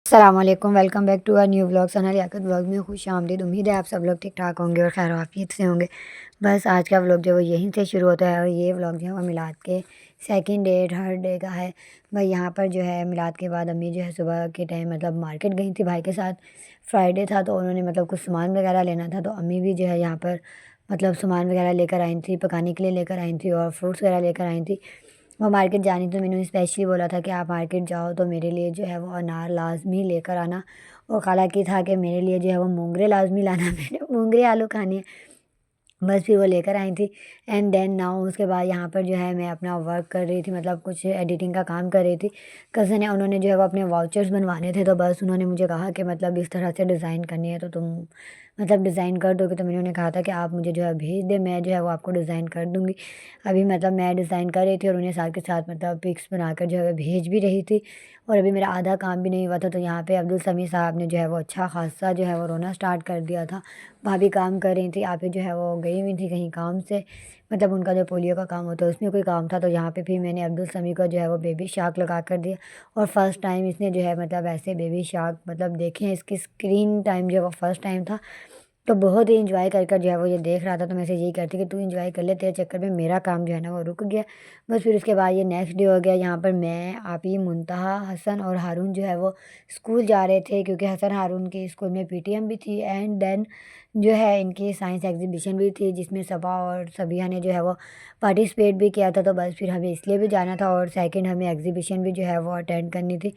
अस्सलामुअलैकुम, welcome back to our new vlog. Sana Liaquat vlog में खुश आमदीद। उम्मीद है आप सब लोग ठीक ठाक होंगे और खैर आफियत से होंगे। बस आज का व्लॉग जो है वो यहीं से शुरू होता है और ये व्लॉग जो है वो मिलाद के सेकंड डे थर्ड डे का है। भाई यहाँ पर जो है मिलाद के बाद अम्मी जो है सुबह के टाइम मतलब मार्केट गई थी भाई के साथ। फ्राइडे था तो उन्होंने मतलब कुछ सामान वगैरह लेना था, तो अम्मी भी जो है यहाँ पर मतलब सामान वगैरह लेकर आई थी, पकाने के लिए लेकर आई थी और फ्रूट्स वगैरह लेकर आई थी। वो मार्केट जानी तो मैंने स्पेशली बोला था कि आप मार्केट जाओ तो मेरे लिए जो है वो अनार लाजमी लेकर आना। और खाला की था कि मेरे लिए जो है वो मूंगरे लाजमी लाना मैंने मूंगरे आलू खाने हैं। बस फिर वो लेकर आई थी। एंड देन नाउ उसके बाद यहाँ पर जो है मैं अपना वर्क कर रही थी, मतलब कुछ एडिटिंग का काम कर रही थी। कज़न है, उन्होंने जो है वो अपने वाउचर्स बनवाने थे, तो बस उन्होंने मुझे कहा कि मतलब इस तरह से डिज़ाइन करनी है तो तुम मतलब डिज़ाइन कर दोगे। तो मैंने उन्हें कहा था कि आप मुझे जो है भेज दे, मैं जो है वो आपको डिज़ाइन कर दूँगी। अभी मतलब मैं डिज़ाइन कर रही थी और उन्हें साथ के साथ मतलब पिक्स बनाकर जो है भेज भी रही थी। और अभी मेरा आधा काम भी नहीं हुआ था, तो यहाँ पे अब्दुल समी साहब ने जो है वो अच्छा खासा जो है वो रोना स्टार्ट कर दिया था। भाभी काम कर रही थी, आप ही जो है वो गई हुई थी कहीं काम से, मतलब उनका जो पोलियो का काम होता है उसमें कोई काम था। तो यहाँ पे फिर मैंने अब्दुल समी को जो है वो बेबी शार्क लगा कर दिया। और फर्स्ट टाइम इसने जो है मतलब ऐसे बेबी शार्क मतलब देखे हैं, इसकी स्क्रीन टाइम जो है वो फर्स्ट टाइम था। तो बहुत ही इंजॉय कर कर जो है वो ये देख रहा था, तो मैं से यही कहती कि तू इंजॉय कर ले, तेरे चक्कर में मेरा काम जो है ना वो रुक गया। बस फिर उसके बाद ये नेक्स्ट डे हो गया। यहाँ पर मैं आप ही मुंतहा हसन और हारून जो है वो स्कूल जा रहे थे, क्योंकि हसन हारून के स्कूल में पीटीएम भी थी। एंड देन जो है इनकी साइंस एग्जीबिशन भी थी, जिसमें सबा और सबिया ने जो है वो पार्टिसिपेट भी किया था। तो बस फिर हमें इसलिए भी जाना था और सेकंड हमें एग्जीबिशन भी जो है वो अटेंड करनी थी।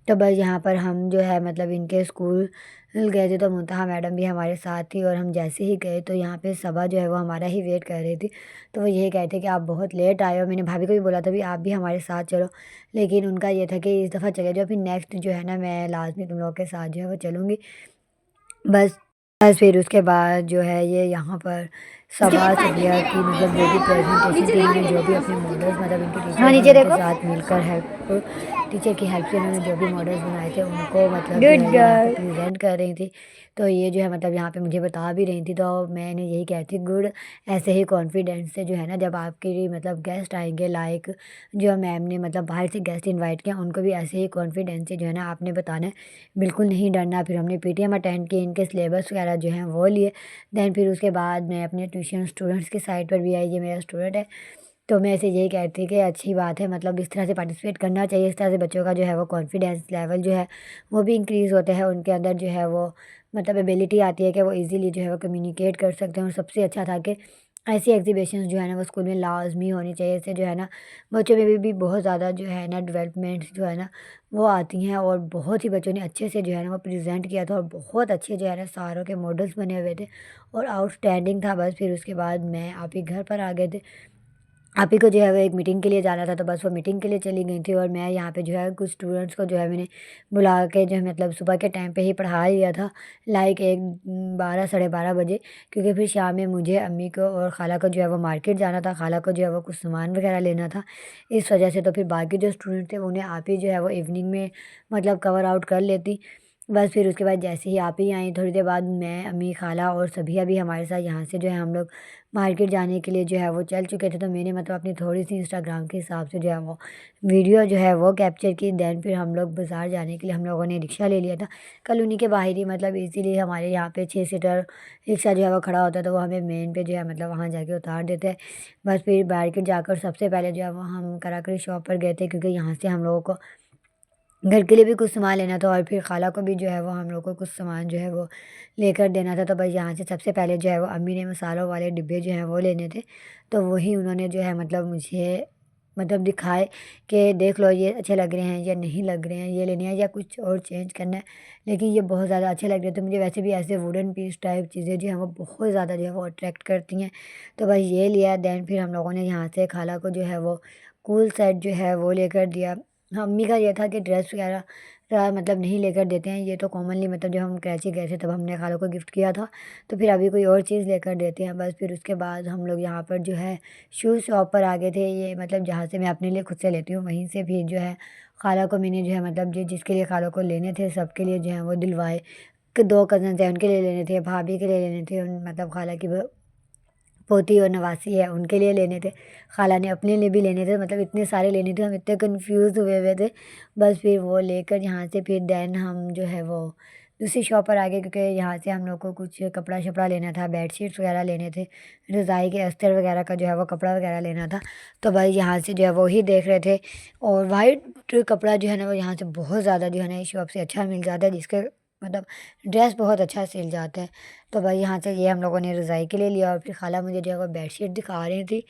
तो बस यहाँ पर हम जो है मतलब इनके स्कूल गए थे, तो मुंतहा मैडम भी हमारे साथ थी। और हम जैसे ही गए तो यहाँ पे सबा जो है वो हमारा ही वेट कर रही थी। तो वो यही कहते कि आप बहुत लेट आए हो। मैंने भाभी को भी बोला था भी आप भी हमारे साथ चलो, लेकिन उनका ये था कि इस दफ़ा चले जाओ, फिर नेक्स्ट जो है ना मैं लाजमी तुम लोग के साथ जो है वो चलूँगी। बस बस फिर उसके बाद जो है ये यहाँ पर सबा सबिया की मतलब जो भी प्रेजेंटेशन थी, इन्होंने जो भी अपने मॉडल्स मतलब इनके टीचर हाँ थे नीचे उनके देखो। साथ मिलकर हेल्प टीचर की हेल्प से इन्होंने जो भी मॉडल्स बनाए थे उनको मतलब जो गुड है ये यहाँ पे गर्ल। प्रेजेंट कर रही थी। तो ये जो है मतलब यहाँ पे मुझे बता भी रही थी, तो मैंने यही कहती गुड। ऐसे ही कॉन्फिडेंस से जो है ना जब आपके मतलब गेस्ट आएंगे, लाइक जो मैम ने मतलब बाहर से गेस्ट इनवाइट किया, उनको भी ऐसे ही कॉन्फिडेंस से जो है ना आपने बताना है, बिल्कुल नहीं डरना। फिर हमने पीटीएम अटेंड की, इनके सिलेबस वगैरह जो हैं वो लिए। देन फिर उसके बाद मैं अपने ट्यूशन स्टूडेंट्स की साइड पर भी आई, ये मेरा स्टूडेंट है। तो मैं ऐसे यही कहती कि अच्छी बात है, मतलब इस तरह से पार्टिसिपेट करना चाहिए। इस तरह से बच्चों का जो है वो कॉन्फिडेंस लेवल जो है वो भी इंक्रीज़ होता है, उनके अंदर जो है वो मतलब एबिलिटी आती है कि वो इजीली जो है वो कम्युनिकेट कर सकते हैं। और सबसे अच्छा था कि ऐसी एग्जीबिशंस जो है ना वो स्कूल में लाजमी होनी चाहिए। इससे जो है ना बच्चों में भी बहुत ज़्यादा जो है ना डेवलपमेंट जो है ना वो आती हैं। और बहुत ही बच्चों ने अच्छे से जो है ना वो प्रेजेंट किया था और बहुत अच्छे जो है ना सारों के मॉडल्स बने हुए थे और आउटस्टैंडिंग था। बस फिर उसके बाद मैं आप ही घर पर आ गए थे। आप ही को जो है वो एक मीटिंग के लिए जाना था, तो बस वो मीटिंग के लिए चली गई थी। और मैं यहाँ पे जो है कुछ स्टूडेंट्स को जो है मैंने बुला के जो है मतलब सुबह के टाइम पे ही पढ़ा लिया था, लाइक एक 12 साढ़े 12 बजे। क्योंकि फिर शाम में मुझे अम्मी को और खाला को जो है वो मार्केट जाना था, खाला को जो है वो कुछ सामान वगैरह लेना था, इस वजह से। तो फिर बाकी जो स्टूडेंट थे उन्हें आप ही जो है वो इवनिंग में मतलब कवर आउट कर लेती। बस फिर उसके बाद जैसे ही आप ही आई थोड़ी देर बाद, मैं अम्मी खाला और सभी अभी हमारे साथ यहाँ से जो है हम लोग मार्केट जाने के लिए जो है वो चल चुके थे। तो मैंने मतलब अपनी थोड़ी सी इंस्टाग्राम के हिसाब से जो है वो वीडियो जो है वो कैप्चर की। देन फिर हम लोग बाज़ार जाने के लिए हम लोगों ने रिक्शा ले लिया था कॉलोनी के बाहर ही, मतलब इसीलिए हमारे यहाँ पे 6 सीटर रिक्शा जो है वो खड़ा होता है, तो वो हमें मेन पे जो है मतलब वहाँ जाके उतार देते हैं। बस फिर मार्केट जाकर सबसे पहले जो है वो हम कराकरी शॉप पर गए थे, क्योंकि यहाँ से हम लोगों को घर के लिए भी कुछ सामान लेना था और फिर खाला को भी जो है वो हम लोग को कुछ सामान जो है वो लेकर देना था। तो बस यहाँ से सबसे पहले जो है वो अम्मी ने मसालों वाले डिब्बे जो हैं वो लेने थे, तो वही उन्होंने जो है मतलब मुझे मतलब दिखाए कि देख लो ये अच्छे लग रहे हैं या नहीं लग रहे हैं, ये लेने हैं या कुछ और चेंज करना है। लेकिन ये बहुत ज़्यादा अच्छे लग रहे थे मुझे, वैसे भी ऐसे वुडन पीस टाइप चीज़ें जो हैं वो बहुत ज़्यादा जो है वो अट्रैक्ट करती हैं। तो बस ये लिया। देन फिर हम लोगों ने यहाँ से खाला को जो है वो कूल सेट जो है वो लेकर दिया। अम्मी का ये था कि ड्रेस वगैरह मतलब नहीं लेकर देते हैं, ये तो कॉमनली मतलब जब हम कराची गए थे तब हमने खालों को गिफ्ट किया था, तो फिर अभी कोई और चीज़ लेकर देते हैं। बस फिर उसके बाद हम लोग यहाँ पर जो है शूज़ शॉप पर आ गए थे, ये मतलब जहाँ से मैं अपने लिए खुद से लेती हूँ वहीं से फिर जो है खाला को मैंने जो है मतलब जिसके लिए खालों को लेने थे सबके लिए जो है वो दिलवाए। कि 2 कज़न्स हैं उनके लिए लेने थे, भाभी के लिए लेने थे, मतलब खाला की पोती और नवासी है उनके लिए लेने थे, खाला ने अपने लिए भी लेने थे, मतलब इतने सारे लेने थे, हम इतने कन्फ्यूज़ हुए हुए थे। बस फिर वो लेकर यहाँ से फिर देन हम जो है वो दूसरी शॉप पर आ गए, क्योंकि यहाँ से हम लोग को कुछ कपड़ा-शपड़ा लेना था, बेडशीट्स वगैरह लेने थे, रज़ाई के अस्तर वगैरह का जो है वो कपड़ा वगैरह लेना था। तो भाई यहाँ से जो है वो ही देख रहे थे, और वाइट कपड़ा जो है ना वो यहाँ से बहुत ज़्यादा जो है ना इस शॉप से अच्छा मिल जाता है, जिसके मतलब ड्रेस बहुत अच्छा सिल जाता है। तो भाई यहाँ से ये हम लोगों ने रज़ाई के लिए लिया, और फिर खाला मुझे जो है वो बेडशीट दिखा रही थी।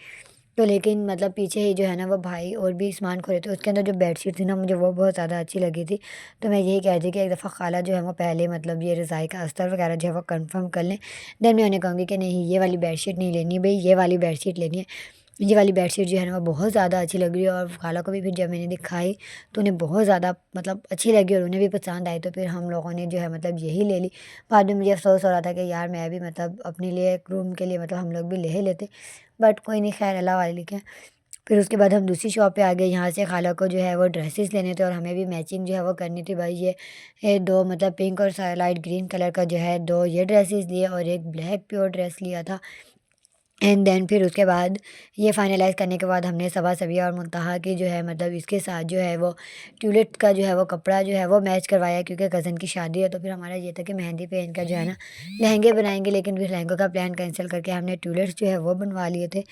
तो लेकिन मतलब पीछे ही जो है ना वो भाई और भी सामान खोले थे, उसके अंदर जो बेडशीट थी ना मुझे वो बहुत ज़्यादा अच्छी लगी थी। तो मैं यही कह रही थी कि एक दफ़ा खाला जो है वो पहले मतलब ये रज़ाई का अस्तर वगैरह जो है वो कंफर्म कर लें, देन मैं उन्हें कहूँगी कि नहीं ये वाली बेडशीट नहीं लेनी भई, ये वाली बेडशीट लेनी है। ये वाली बेडशीट जो है ना वो बहुत ज़्यादा अच्छी लग रही है, और खाला को भी फिर जब मैंने दिखाई तो उन्हें बहुत ज़्यादा मतलब अच्छी लगी, और उन्हें भी पसंद आई। तो फिर हम लोगों ने जो है मतलब यही ले ली। बाद में मुझे अफ़सोस हो रहा था कि यार मैं भी मतलब अपने लिए एक रूम के लिए मतलब हम लोग भी ले ही लेते, बट कोई नहीं, खैर अल्लाह वाले लिखे। फिर उसके बाद हम दूसरी शॉप पे आ गए, यहाँ से खाला को जो है वो ड्रेसेस लेने थे, और हमें भी मैचिंग जो है वो करनी थी भाई। ये 2 मतलब पिंक और लाइट ग्रीन कलर का जो है 2 ये ड्रेसेस लिए, और एक ब्लैक प्योर ड्रेस लिया था। एंड देन फिर उसके बाद ये फाइनलाइज़ करने के बाद हमने सबा सबिया और मुनतहा की जो है मतलब इसके साथ जो है वो ट्यूलिप का जो है वो कपड़ा जो है वो मैच करवाया, क्योंकि कज़न की शादी है। तो फिर हमारा ये था कि मेहंदी पे इनका जो है ना लहंगे बनाएंगे, लेकिन फिर लहंगों का प्लान कैंसिल करके हमने ट्यूलिप्स जो है वो बनवा लिए थे।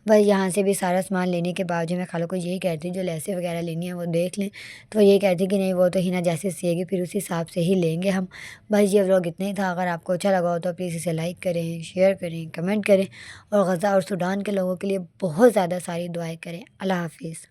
बस यहाँ से भी सारा सामान लेने के बाद जो मैं खालों को यही कहती जो लेसें वगैरह लेनी है वो देख लें। तो ये कहती कि नहीं वो तो हिना जैसे सिएगी फिर उस हिसाब से ही लेंगे हम। बस ये व्लॉग इतना ही था। अगर आपको अच्छा लगा हो तो प्लीज़ इसे लाइक करें, शेयर करें, कमेंट करें, और गज़ा और सूडान के लोगों के लिए बहुत ज़्यादा सारी दुआएँ करें। अल्लाह हाफ़िज़।